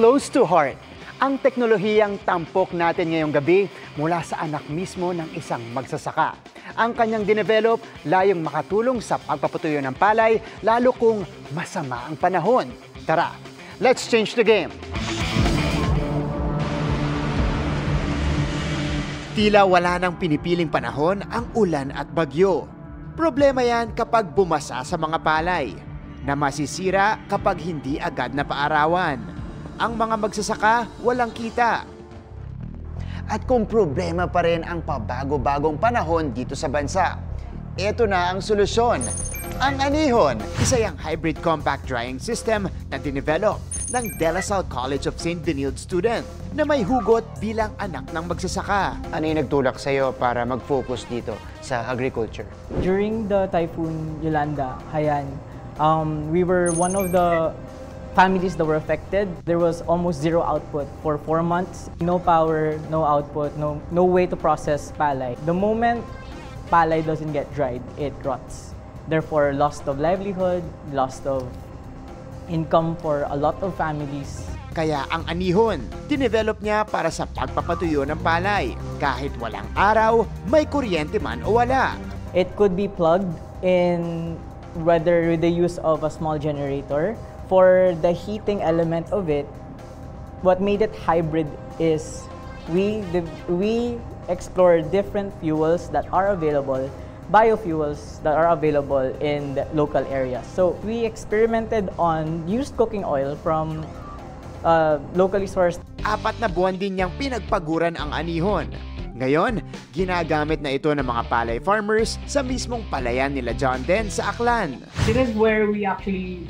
close to heart ang teknolohiyang tampok natin ngayong gabi mula sa anak mismo ng isang magsasaka. Ang kanyang dinevelop layong makatulong sa pagpapatuyo ng palay lalo kung masama ang panahon. Tara, let's change the game! Tila wala nang pinipiling panahon ang ulan at bagyo. Problema yan kapag bumasa sa mga palay, na masisira kapag hindi agad na paarawan. Ang mga magsasaka walang kita. At kung problema pa rin ang pabago-bagong panahon dito sa bansa, ito na ang solusyon. Ang Anihon, isa yung hybrid compact drying system na dinevelop ng De La Salle College of St. Benilde student na may hugot bilang anak ng magsasaka. Ano yung nagtulak sa'yo para mag-focus dito sa agriculture? During the Typhoon Yolanda, Haiyan, we were one of the families that were affected. There was almost zero output for 4 months. No power, no output, no way to process palay. The moment palay doesn't get dried, it rots. Therefore, loss of livelihood, loss of income for a lot of families. Kaya ang Anihon, dinevelop niya para sa pagpapatuyo ng palay. Kahit walang araw, may kuryente man o wala. It could be plugged in whether with the use of a small generator. For the heating element of it, what made it hybrid is we explore different fuels that are available, biofuels that are available in the local areas. So we experimented on used cooking oil from locally sourced. 4 na buwan din niyang pinagpaguran ang Anihon. Ngayon, ginagamit na ito ng mga palay farmers sa mismong palayan nila John Den sa Aklan. This is where we actually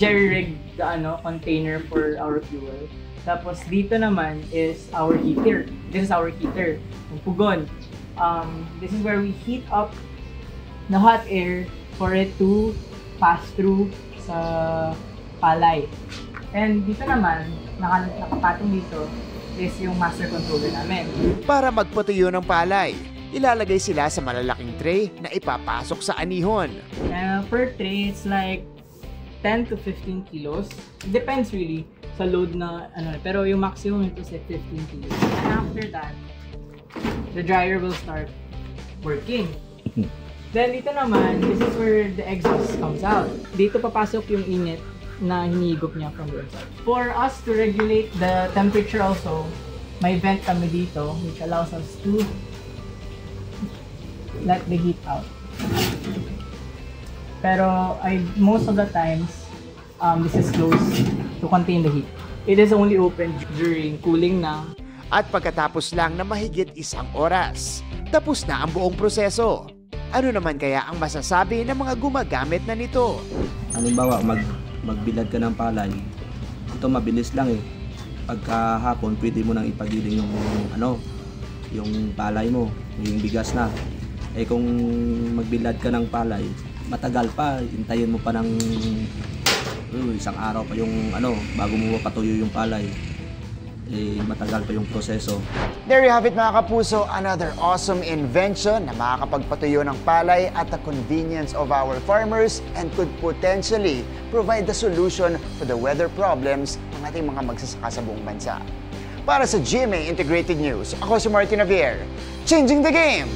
jerry-rig the container for our fuel. Tapos dito naman is our heater. This is our heater, yung pugon. This is where we heat up the hot air for it to pass through sa palay. And dito naman, nakapatong dito, is yung master controller namin. Para magpatuyo ng palay, ilalagay sila sa malalaking tray na ipapasok sa Anihon. Per tray, it's like 10 to 15 kilos. It depends really sa load na pero yung maximum ito is like 15 kilos. And after that, the dryer will start working. Then dito naman, this is where the exhaust comes out. Dito papasok yung init na hinihigop niya from the exhaust. For us to regulate the temperature also, may vent kami dito which allows us to let the heat out. Pero most of the times, this is closed to contain the heat. It is only open during cooling na. At pagkatapos lang na mahigit 1 oras, tapos na ang buong proseso. Ano naman kaya ang masasabi ng mga gumagamit na nito? Halimbawa, magbilad ka ng palay, ito mabilis lang eh. Pagkahapon, pwede mo nang ipagiling yung palay mo, yung bigas na. Eh kung magbilad ka ng palay, matagal pa, hintayin mo pa ng 1 araw pa yung bago mo patuyo yung palay. Matagal pa yung proseso. There you have it mga kapuso, another awesome invention na makakapagpatuyo ng palay at the convenience of our farmers and could potentially provide the solution for the weather problems ng ating mga magsasaka sa buong bansa. Para sa GMA Integrated News, ako si Martin Javier, changing the game!